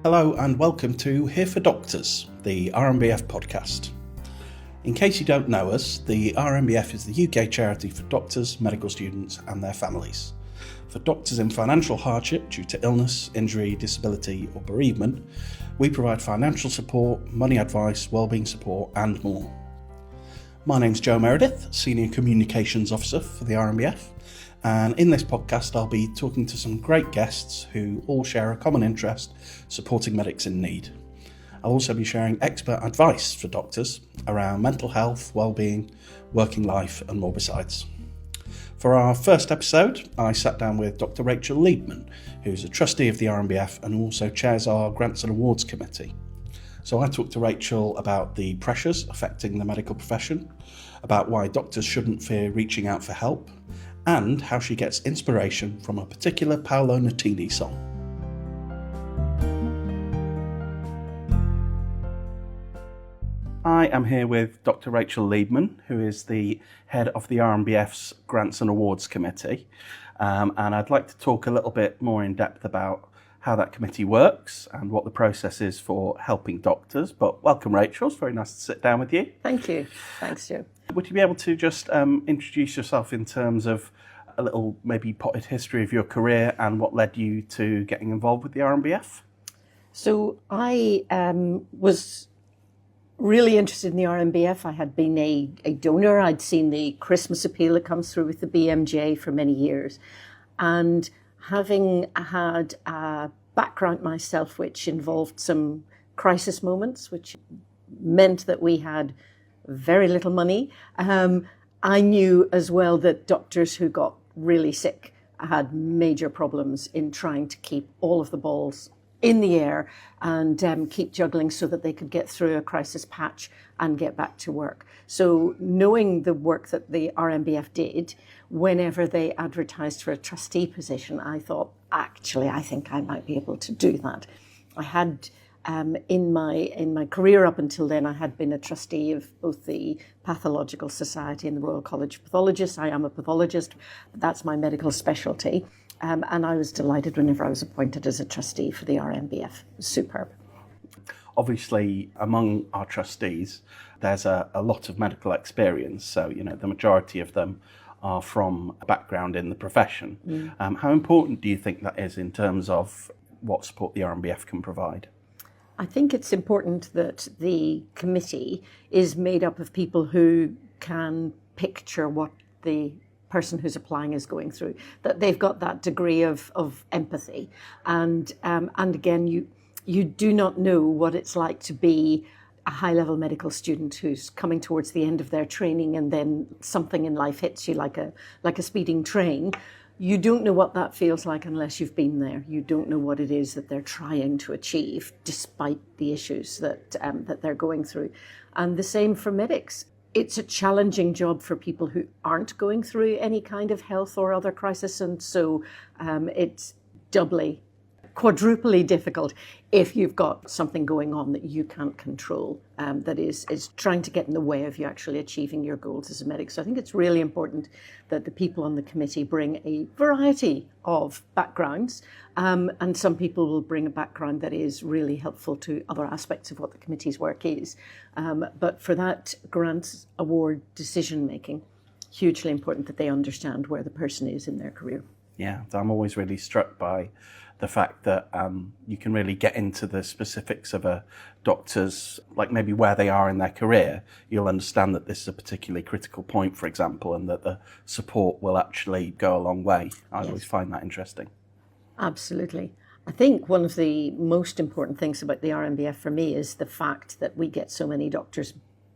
Hello and welcome to Here for Doctors, the RMBF podcast. In case you don't know us, the RMBF is the UK charity for doctors, medical students and their families. For doctors in financial hardship due to illness, injury, disability or bereavement, we provide financial support, money advice, wellbeing support and more. My name's Joe Meredith, Senior Communications Officer for the RMBF, and in this podcast I'll be talking to some great guests who all share a common interest, supporting medics in need. I'll also be sharing expert advice for doctors around mental health, wellbeing, working life and more besides. For our first episode, I sat down with Dr. Rachael Liebmann, who's a trustee of the RMBF and also chairs our Grants and Awards Committee. So I talked to Rachael about the pressures affecting the medical profession, about why doctors shouldn't fear reaching out for help, and how she gets inspiration from a particular Paolo Nutini song. I am here with Dr. Rachael Liebmann, who is the head of the RMBF's Grants and Awards Committee. And I'd like to talk a little bit more in depth about how that committee works and what the process is for helping doctors. But welcome, Rachael. It's very nice to sit down with you. Thank you. Thanks, Joe. Would you be able to just introduce yourself in terms of a little maybe potted history of your career and what led you to getting involved with the RMBF? So I was really interested in the RMBF. I had been a donor. I'd seen the Christmas appeal that comes through with the BMJ for many years. And having had a background myself which involved some crisis moments, which meant that we had very little money, I knew as well that doctors who got really sick had major problems in trying to keep all of the balls in the air and keep juggling so that they could get through a crisis patch and get back to work. So knowing the work that the RMBF did, whenever they advertised for a trustee position, I thought, actually, I think I might be able to do that. I had in my career up until then, I had been a trustee of both the Pathological Society and the Royal College of Pathologists. I am a pathologist, but that's my medical specialty. And I was delighted whenever I was appointed as a trustee for the RMBF. It was superb. Obviously, among our trustees, there's a lot of medical experience. So, the majority of them are from a background in the profession. How important do you think that is in terms of what support the RMBF can provide? I think it's important that the committee is made up of people who can picture what the person who's applying is going through, that they've got that degree of empathy. And again, you do not know what it's like to be a high-level medical student who's coming towards the end of their training and then something in life hits you like a speeding train. You don't know what that feels like unless you've been there. You don't know what it is that they're trying to achieve despite the issues that they're going through. And the same for medics. It's a challenging job for people who aren't going through any kind of health or other crisis. And so it's quadruply difficult if you've got something going on that you can't control, that is trying to get in the way of you actually achieving your goals as a medic. So I think it's really important that the people on the committee bring a variety of backgrounds, and some people will bring a background that is really helpful to other aspects of what the committee's work is. But for that grants award decision making, hugely important that they understand where the person is in their career. Yeah, I'm always really struck by the fact that you can really get into the specifics of a doctor's, like maybe where they are in their career. You'll understand that this is a particularly critical point, for example, and that the support will actually go a long way. I always find that interesting. Absolutely. I think one of the most important things about the RMBF for me is the fact that we get so many doctors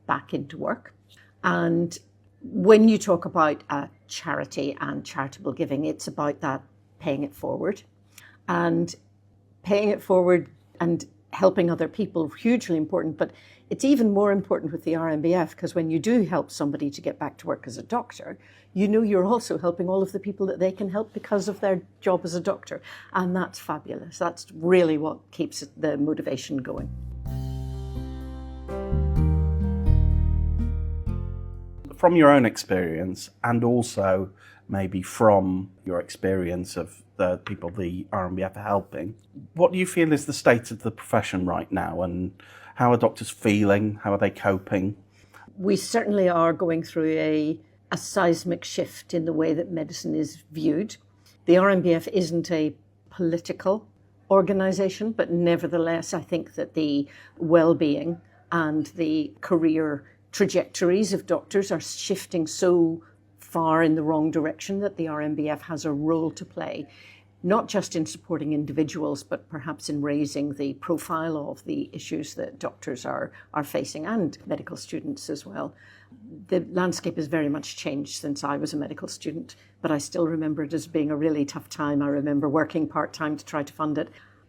back into work. And when you talk about charity and charitable giving, it's about that paying it forward. And paying it forward and helping other people, hugely important. But it's even more important with the RMBF because when you do help somebody to get back to work as a doctor, you know you're also helping all of the people that they can help because of their job as a doctor. And that's fabulous. That's really what keeps the motivation going. From your own experience and also maybe from your experience of the people the RMBF are helping. What do you feel is the state of the profession right now, and how are doctors feeling? How are they coping? We certainly are going through a seismic shift in the way that medicine is viewed. The RMBF isn't a political organisation, but nevertheless, I think that the well-being and the career trajectories of doctors are shifting so far in the wrong direction that the RMBF has a role to play, not just in supporting individuals, but perhaps in raising the profile of the issues that doctors are facing, and medical students as well. The landscape has very much changed since I was a medical student, but I still remember it as being a really tough time. I remember working part-time to try to fund it,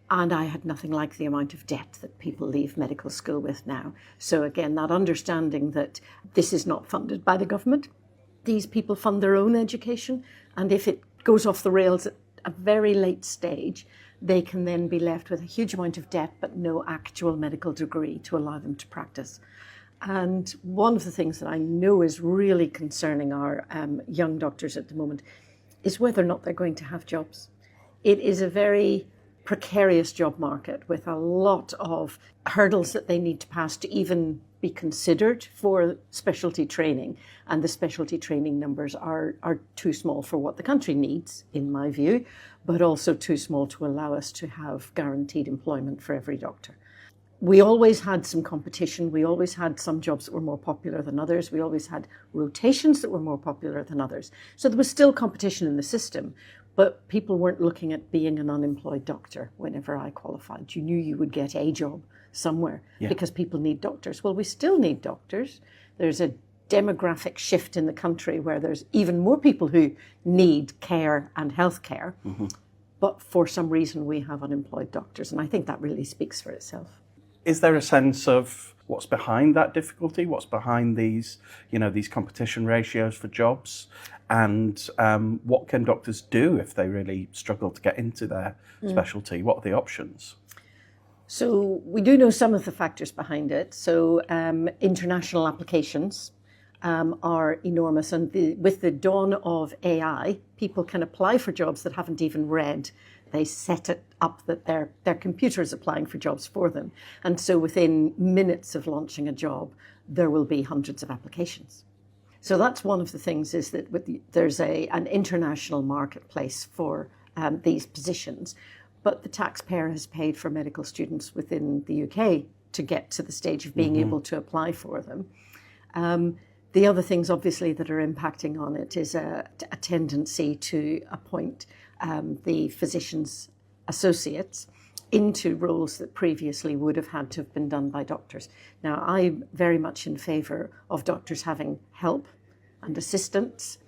and I had nothing like the amount of debt that people leave medical school with now. So again, that understanding that this is not funded by the government. These people fund their own education, and if it goes off the rails at a very late stage, they can then be left with a huge amount of debt but no actual medical degree to allow them to practice. And one of the things that I know is really concerning our young doctors at the moment is whether or not they're going to have jobs. It is a very precarious job market with a lot of hurdles that they need to pass to even be considered for specialty training. And the specialty training numbers are too small for what the country needs, in my view, but also too small to allow us to have guaranteed employment for every doctor. We always had some competition. We always had some jobs that were more popular than others. We always had rotations that were more popular than others. So there was still competition in the system, but people weren't looking at being an unemployed doctor whenever I qualified. You knew you would get a job somewhere because people need doctors. Well, we still need doctors. There's a demographic shift in the country where there's even more people who need care and health care, but for some reason we have unemployed doctors, and I think that really speaks for itself. Is there a sense of what's behind that difficulty? What's behind these competition ratios for jobs? And what can doctors do if they really struggle to get into their specialty? What are the options? So we do know some of the factors behind it. So international applications are enormous. And with the dawn of AI, people can apply for jobs that haven't even read. They set it up that their computer is applying for jobs for them. And so within minutes of launching a job, there will be hundreds of applications. So that's one of the things, is that there's an international marketplace for these positions, but the taxpayer has paid for medical students within the UK to get to the stage of being able to apply for them. The other things, obviously, that are impacting on it is a tendency to appoint the physicians' associates into roles that previously would have had to have been done by doctors. Now, I'm very much in favour of doctors having help and assistance.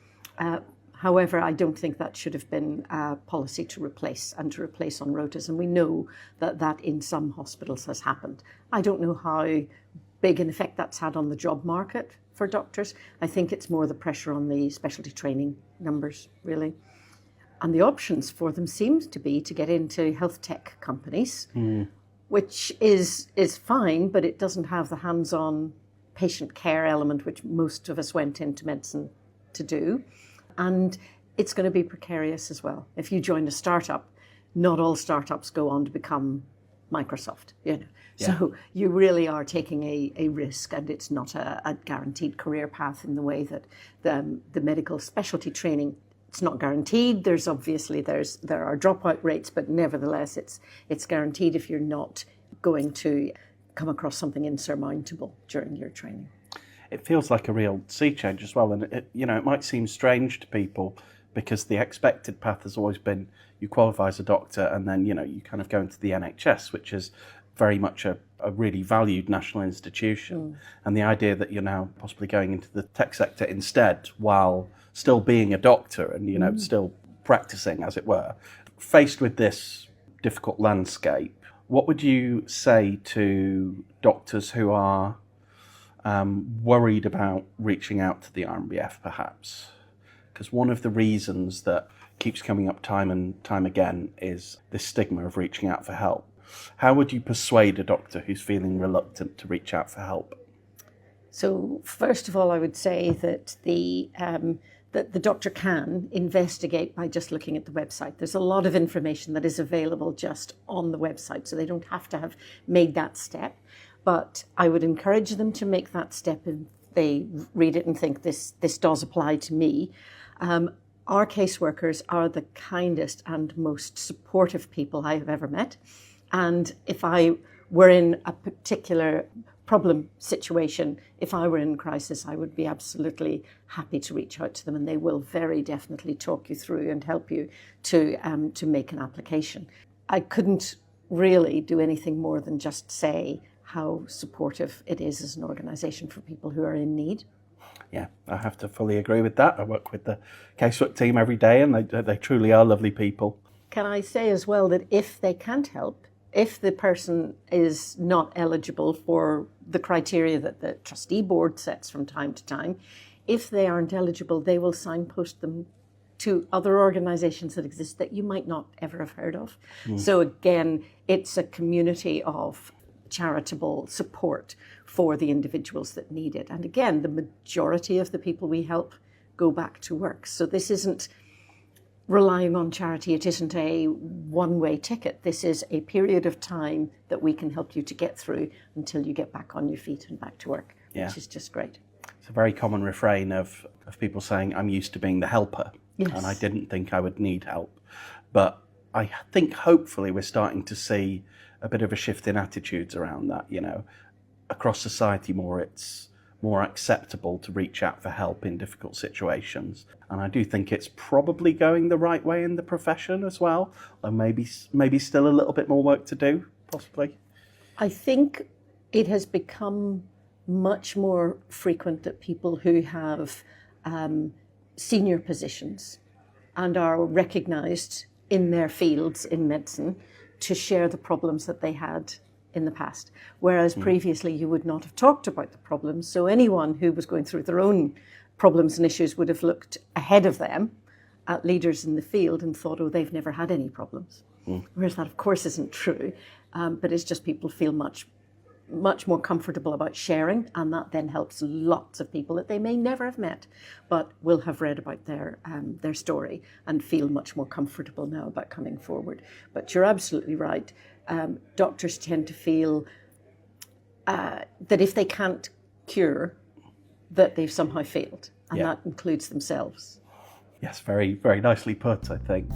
However, I don't think that should have been a policy to replace on rotas, and we know that in some hospitals has happened. I don't know how big an effect that's had on the job market for doctors. I think it's more the pressure on the specialty training numbers, really. And the options for them seems to be to get into health tech companies, which is fine, but it doesn't have the hands-on patient care element, which most of us went into medicine to do. And it's going to be precarious as well. If you join a startup, not all startups go on to become Microsoft, So you really are taking a risk, and it's not a guaranteed career path in the way that the medical specialty training, it's not guaranteed. There are dropout rates, but nevertheless, it's guaranteed if you're not going to come across something insurmountable during your training. It feels like a real sea change as well, and it might seem strange to people because the expected path has always been you qualify as a doctor and then you kind of go into the NHS, which is very much a really valued national institution, and the idea that you're now possibly going into the tech sector instead while still being a doctor and still practicing, as it were. Faced with this difficult landscape, what would you say to doctors who are worried about reaching out to the RMBF, perhaps? Because one of the reasons that keeps coming up time and time again is this stigma of reaching out for help. How would you persuade a doctor who's feeling reluctant to reach out for help? So first of all, I would say that the that the doctor can investigate by just looking at the website. There's a lot of information that is available just on the website, so they don't have to have made that step. But I would encourage them to make that step if they read it and think this does apply to me. Our caseworkers are the kindest and most supportive people I have ever met. And if I were in a particular problem situation, if I were in crisis, I would be absolutely happy to reach out to them, and they will very definitely talk you through and help you to make an application. I couldn't really do anything more than just say how supportive it is as an organisation for people who are in need. Yeah, I have to fully agree with that. I work with the casework team every day, and they truly are lovely people. Can I say as well that if they can't help, if the person is not eligible for the criteria that the trustee board sets from time to time, if they aren't eligible, they will signpost them to other organisations that exist that you might not ever have heard of. So again, it's a community of charitable support for the individuals that need it. And again, the majority of the people we help go back to work. So this isn't relying on charity. It isn't a one-way ticket. This is a period of time that we can help you to get through until you get back on your feet and back to work, which is just great. It's a very common refrain of people saying, I'm used to being the helper, and I didn't think I would need help. But I think hopefully we're starting to see a bit of a shift in attitudes around that, across society it's more acceptable to reach out for help in difficult situations. And I do think it's probably going the right way in the profession as well, or maybe still a little bit more work to do, possibly. I think it has become much more frequent that people who have senior positions and are recognised in their fields in medicine to share the problems that they had in the past, whereas previously you would not have talked about the problems. So anyone who was going through their own problems and issues would have looked ahead of them at leaders in the field and thought, oh, they've never had any problems. Whereas that, of course, isn't true. But it's just people feel much more comfortable about sharing, and that then helps lots of people that they may never have met, but will have read about their story and feel much more comfortable now about coming forward. But you're absolutely right. Doctors tend to feel that if they can't cure, that they've somehow failed, and that includes themselves. Yes, very, very nicely put, I think.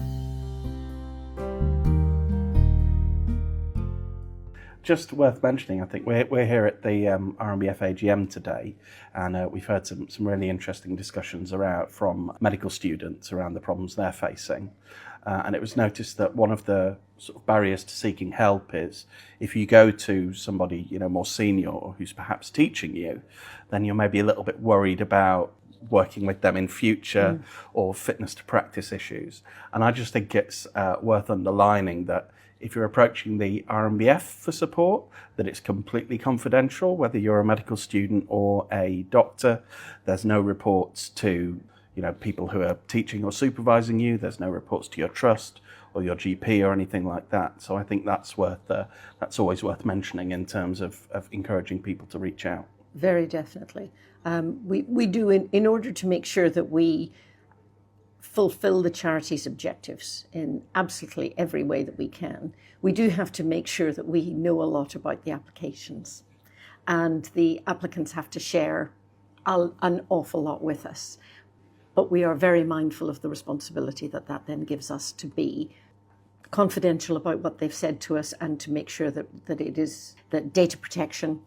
Just worth mentioning, I think we're here at the RMBF AGM today, and we've heard some really interesting discussions from medical students around the problems they're facing. And it was noticed that one of the sort of barriers to seeking help is if you go to somebody more senior or who's perhaps teaching you, then you're maybe a little bit worried about working with them in future or fitness to practice issues. And I just think it's worth underlining that if you're approaching the RMBF for support, that it's completely confidential, whether you're a medical student or a doctor. There's no reports to people who are teaching or supervising you. There's no reports to your trust or your GP or anything like that. So I think that's always worth mentioning in terms of encouraging people to reach out. Very definitely. We do in order to make sure that we fulfill the charity's objectives in absolutely every way that we can. We do have to make sure that we know a lot about the applications, and the applicants have to share an awful lot with us. But we are very mindful of the responsibility that then gives us to be confidential about what they've said to us, and to make sure that data protection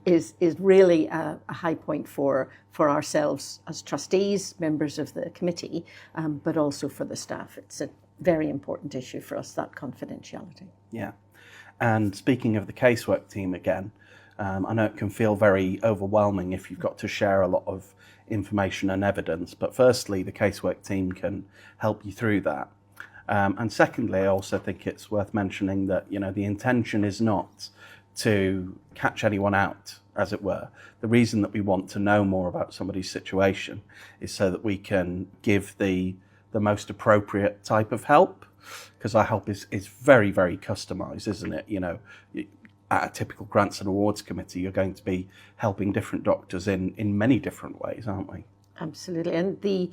is really a high point for ourselves as trustees, members of the committee, but also for the staff. It's a very important issue for us, that confidentiality. Yeah. And speaking of the casework team again, I know it can feel very overwhelming if you've got to share a lot of information and evidence, but firstly, the casework team can help you through that. And secondly, I also think it's worth mentioning that, the intention is not to catch anyone out, as it were. The reason that we want to know more about somebody's situation is so that we can give the most appropriate type of help, because our help is very, very customised, isn't it? At a typical grants and awards committee, you're going to be helping different doctors in many different ways, aren't we? Absolutely. And the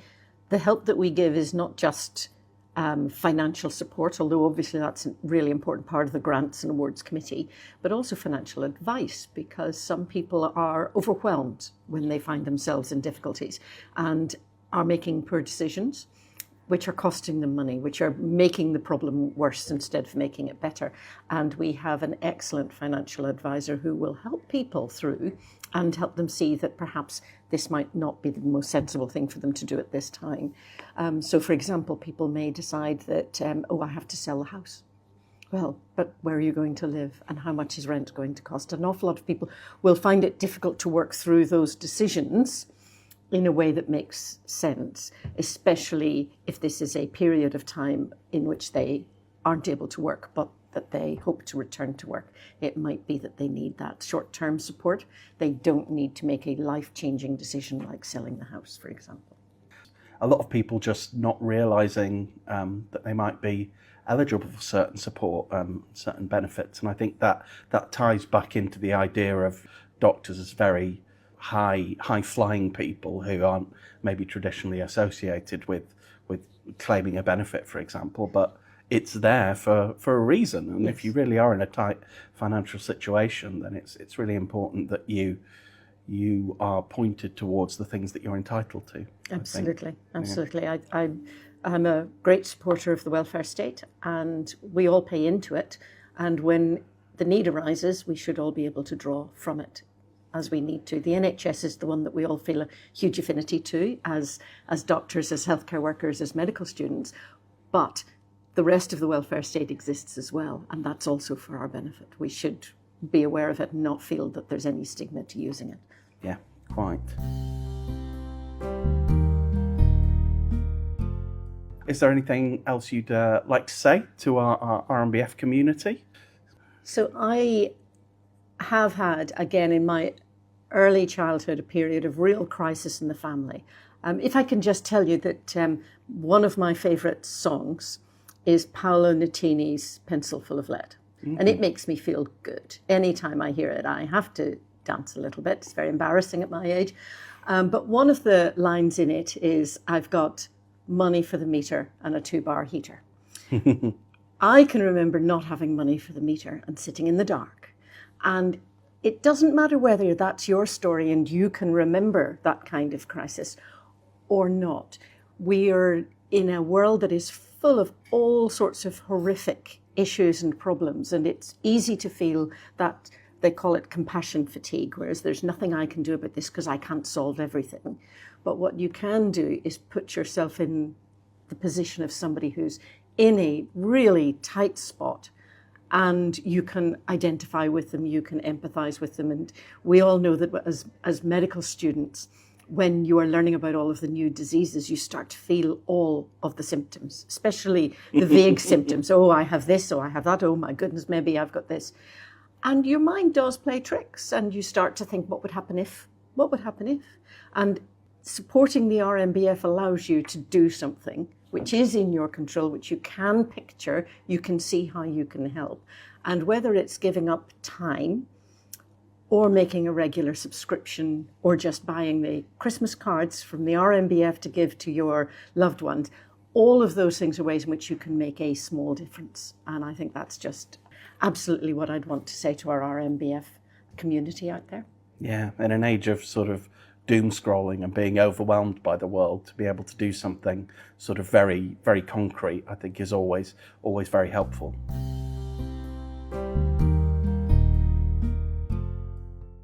help that we give is not just financial support, although obviously that's a really important part of the Grants and Awards Committee, but also financial advice, because some people are overwhelmed when they find themselves in difficulties and are making poor decisions, which are costing them money, which are making the problem worse instead of making it better. And we have an excellent financial advisor who will help people through and help them see that perhaps this might not be the most sensible thing for them to do at this time. So, for example, people may decide that, I have to sell the house. Well, but where are you going to live and how much is rent going to cost? An awful lot of people will find it difficult to work through those decisions in a way that makes sense, especially if this is a period of time in which they aren't able to work, but that they hope to return to work. It might be that they need that short-term support. They don't need to make a life-changing decision like selling the house, for example. A lot of people just not realising that they might be eligible for certain support, certain benefits. And I think that ties back into the idea of doctors as very high-flying people who aren't maybe traditionally associated with claiming a benefit, for example, but it's there for a reason. And Yes. If you really are in a tight financial situation, then it's really important that you are pointed towards the things that you're entitled to. Absolutely. I'm a great supporter of the welfare state, and we all pay into it. And when the need arises, we should all be able to draw from it as we need to. The NHS is the one that we all feel a huge affinity to as doctors, as healthcare workers, as medical students. But the rest of the welfare state exists as well, and that's also for our benefit. We should be aware of it and not feel that there's any stigma to using it. Yeah, quite. Is there anything else you'd like to say to our RMBF community? So I have had, again, in my early childhood, a period of real crisis in the family. If I can just tell you that one of my favourite songs is Paolo Nutini's Pencil Full of Lead. Mm-hmm. And it makes me feel good. Anytime I hear it, I have to dance a little bit. It's very embarrassing at my age. But one of the lines in it is, I've got money for the meter and a 2-bar heater. I can remember not having money for the meter and sitting in the dark. And it doesn't matter whether that's your story and you can remember that kind of crisis or not. We are in a world that is full of all sorts of horrific issues and problems, and it's easy to feel that they call it compassion fatigue, whereas there's nothing I can do about this because I can't solve everything. But what you can do is put yourself in the position of somebody who's in a really tight spot, and you can identify with them, you can empathize with them. And we all know that as medical students, when you are learning about all of the new diseases, you start to feel all of the symptoms, especially the vague symptoms. Oh, I have this, oh, I have that, oh my goodness, maybe I've got this. And your mind does play tricks, and you start to think, what would happen if? What would happen if? And supporting the RMBF allows you to do something which is in your control, which you can picture, you can see how you can help. And whether it's giving up time or making a regular subscription or just buying the Christmas cards from the RMBF to give to your loved ones, all of those things are ways in which you can make a small difference. And I think that's just absolutely what I'd want to say to our RMBF community out there. Yeah, in an age of sort of doom scrolling and being overwhelmed by the world, to be able to do something sort of very, very concrete, I think is always very helpful.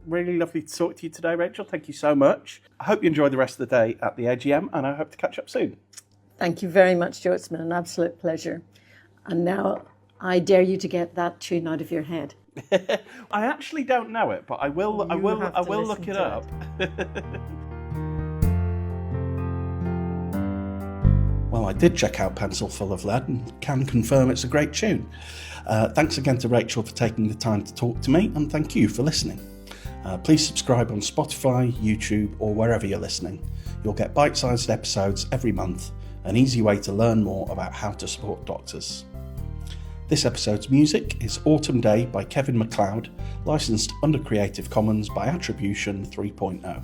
Really lovely to talk to you today, Rachel. Thank you so much. I hope you enjoy the rest of the day at the AGM, and I hope to catch up soon. Thank you very much, Joe. It's been an absolute pleasure. And now I dare you to get that tune out of your head. I actually don't know it, but I will look it up. Well, I did check out Pencil Full of Lead and can confirm it's a great tune. Thanks again to Rachel for taking the time to talk to me, and thank you for listening. Please subscribe on Spotify, YouTube, or wherever you're listening. You'll get bite-sized episodes every month, an easy way to learn more about how to support doctors. This episode's music is Autumn Day by Kevin MacLeod, licensed under Creative Commons by Attribution 3.0.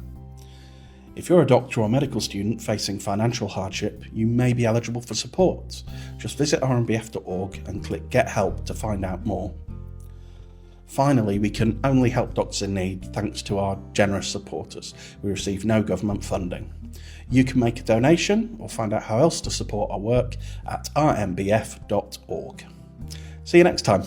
If you're a doctor or medical student facing financial hardship, you may be eligible for support. Just visit rmbf.org and click Get Help to find out more. Finally, we can only help doctors in need thanks to our generous supporters. We receive no government funding. You can make a donation or find out how else to support our work at rmbf.org. See you next time.